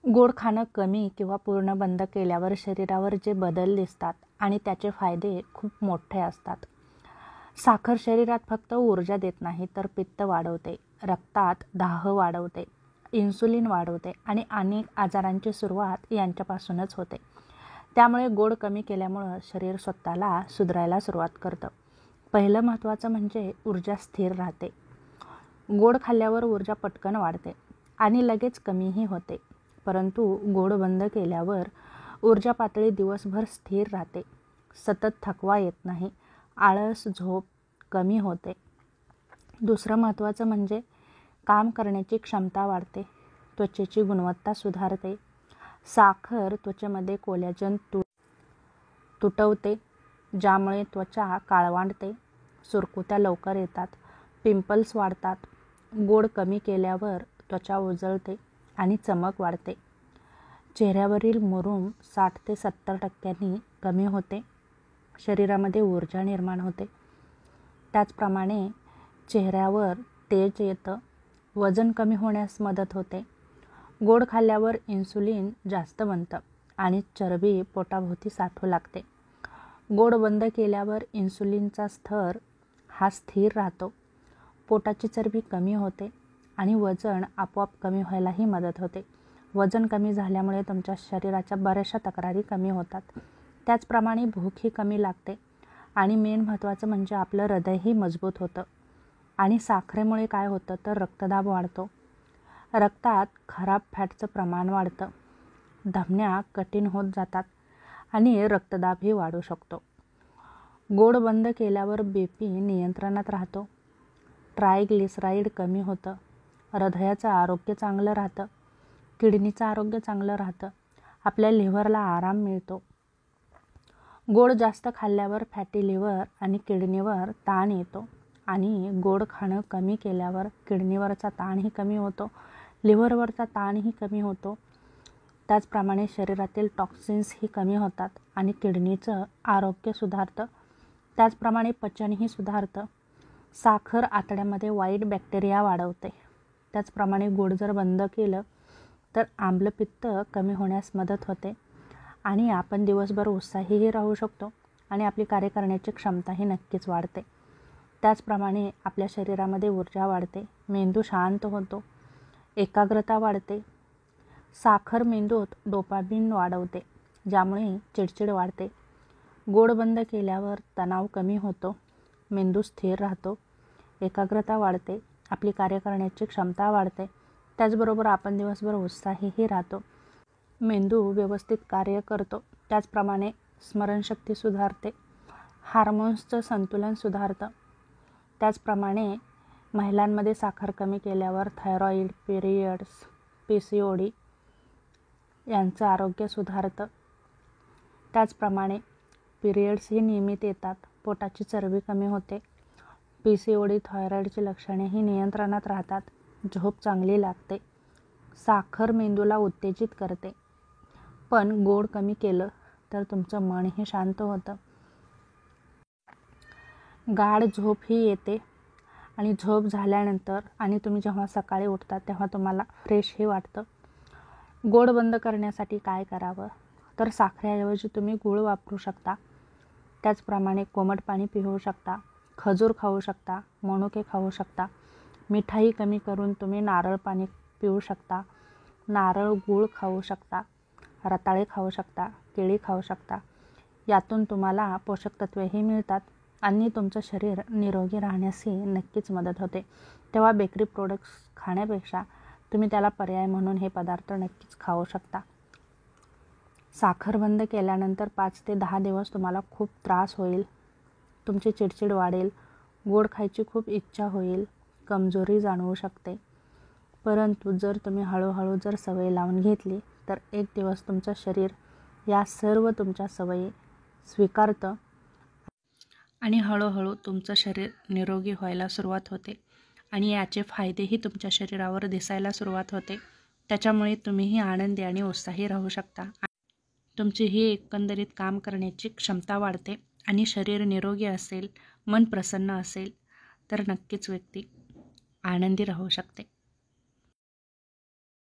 गोड खाणं कमी किंवा पूर्ण बंद केल्यावर शरीरावर जे बदल दिसतात आणि त्याचे फायदे खूप मोठे असतात. साखर शरीरात फक्त ऊर्जा देत नाही तर पित्त वाढवते, रक्तात दाह वाढवते, इन्सुलिन वाढवते आणि अनेक आजारांची सुरुवात यांच्यापासूनच होते. त्यामुळे गोड कमी केल्यामुळं शरीर स्वतःला सुधारायला सुरुवात करतं. पहिलं महत्त्वाचं म्हणजे ऊर्जा स्थिर राहते. गोड खाल्ल्यावर ऊर्जा पटकन वाढते आणि लगेच कमीही होते. परंतु गोड बंद केल्यावर ऊर्जा पातळी दिवसभर स्थिर राहते. सतत थकवा येत नाही, आळस, झोप कमी होते. दुसरं महत्त्वाचं म्हणजे काम करण्याची क्षमता वाढते, त्वचेची गुणवत्ता सुधारते. साखर त्वचेमध्ये कोलॅजन तुटवते, ज्यामुळे त्वचा काळवांडते, सुरकुत्या लवकर येतात, पिंपल्स वाढतात. गोड कमी केल्यावर त्वचा उजळते आणि चमक वाढते. चेहऱ्यावरील मुरूम 60 ते 70% कमी होते. शरीरामध्ये ऊर्जा निर्माण होते. त्याचप्रमाणे चेहऱ्यावर तेज येतं, वजन कमी होण्यास मदत होते. गोड खाल्ल्यावर इन्सुलिन जास्त बनतं आणि चरबी पोटाभोवती साठू लागते. गोड बंद केल्यावर इन्सुलिनचा स्तर हा स्थिर राहतो, पोटाची चरबी कमी होते आणि वजन आपोआप कमी व्हायलाही मदत होते. वजन कमी झाल्यामुळे तुमच्या शरीराच्या बऱ्याचशा तक्रारी कमी होतात. त्याचप्रमाणे भूकही कमी लागते आणि मेन महत्त्वाचं म्हणजे आपलं हृदयही मजबूत होतं. आणि साखरेमुळे काय होतं तर रक्तदाब वाढतो, रक्तात खराब फॅटचं प्रमाण वाढतं, धमन्या कठीण होत जातात आणि रक्तदाबही वाढू शकतो. गोड बंद केल्यावर BP नियंत्रणात राहतो, ट्रायग्लिसराईड कमी होतं, हृदयाचं आरोग्य चांगलं राहतं, किडनीचं आरोग्य चांगलं राहतं, आपल्या लिव्हरला आराम मिळतो. गोड जास्त खाल्ल्यावर फॅटी लिव्हर आणि किडनीवर ताण येतो आणि गोड खाणं कमी केल्यावर किडनीवरचा ताणही कमी होतो, लिव्हरवरचा ताणही कमी होतो. त्याचप्रमाणे शरीरातील टॉक्सिन्सही कमी होतात आणि किडनीचं आरोग्य सुधारतं. त्याचप्रमाणे पचनही सुधारतं. साखर आतड्यामध्ये वाईट बॅक्टेरिया वाढवते. त्याचप्रमाणे गोड जर बंद केलं तर आम्लपित्त कमी होण्यास मदत होते आणि आपण दिवसभर उत्साहीही राहू शकतो आणि आपली कार्य करण्याची क्षमताही नक्कीच वाढते. त्याचप्रमाणे आपल्या शरीरामध्ये ऊर्जा वाढते, मेंदू शांत होतो, एकाग्रता वाढते. साखर मेंदूत डोपामिन वाढवते, ज्यामुळे चिडचिड वाढते. गोड बंद केल्यावर तणाव कमी होतो, मेंदू स्थिर राहतो, एकाग्रता वाढते, आपली कार्य करण्याची क्षमता वाढते. त्याचबरोबर आपण दिवसभर उत्साहीही राहतो, मेंदू व्यवस्थित कार्य करतो. त्याचप्रमाणे स्मरणशक्ती सुधारते, हार्मोन्सचं संतुलन सुधारतं. त्याचप्रमाणे महिलांमध्ये साखर कमी केल्यावर थायरॉईड, पिरियड्स, PCOD यांचं आरोग्य सुधारतं. त्याचप्रमाणे पिरियड्सही नियमित येतात, पोटाची चरबी कमी होते, PCOD, थायरॉईडची लक्षणेही नियंत्रणात राहतात, झोप चांगली लागते. साखर मेंदूला उत्तेजित करते, पण गोड कमी केलं तर तुमचं मनही शांत होतं, गाढ झोपही येते आणि झोप झाल्यानंतर आणि तुम्ही जेव्हा सकाळी उठता तेव्हा तुम्हाला फ्रेशही वाटतं. गोड बंद करण्यासाठी काय करावं तर साखरेऐवजी तुम्ही गूळ वापरू शकता. त्याचप्रमाणे कोमट पाणी पिऊ शकता, खजूर खाऊ शकता, मनुके खाऊ शकता. मिठाई कमी करून तुम्ही नारळ पाणी पिऊ शकता, नारळ गूळ खाऊ शकता, रताळे खाऊ शकता, केळी खाऊ शकता. यातून तुम्हाला पोषक तत्त्वेही मिळतात आणि तुमचं शरीर निरोगी राहण्यासही नक्कीच मदत होते. तेव्हा बेकरी प्रोडक्ट्स खाण्यापेक्षा तुम्ही त्याला पर्याय म्हणून हे पदार्थ नक्कीच खाऊ शकता. साखर बंद केल्यानंतर 5 ते 10 दिवस तुम्हाला खूप त्रास होईल, तुमची चिडचिड वाढेल, गोड खायची खूप इच्छा होईल, कमजोरी जाणवू शकते. परंतु जर तुम्ही हळूहळू जर सवय लावून घेतली तर एक दिवस तुमचं शरीर या सर्व तुमच्या सवयी स्वीकारतं आणि हळूहळू तुमचं शरीर निरोगी व्हायला सुरुवात होते आणि याचे फायदेही तुमच्या शरीरावर दिसायला सुरुवात होते. त्याच्यामुळे तुम्हीही आनंदी आणि उत्साही राहू शकता. तुमची ही एकंदरीत काम करण्याची क्षमता वाढते आणि शरीर निरोगी असेल, मन प्रसन्न असेल तर नक्कीच व्यक्ती आनंदी राहू शकते.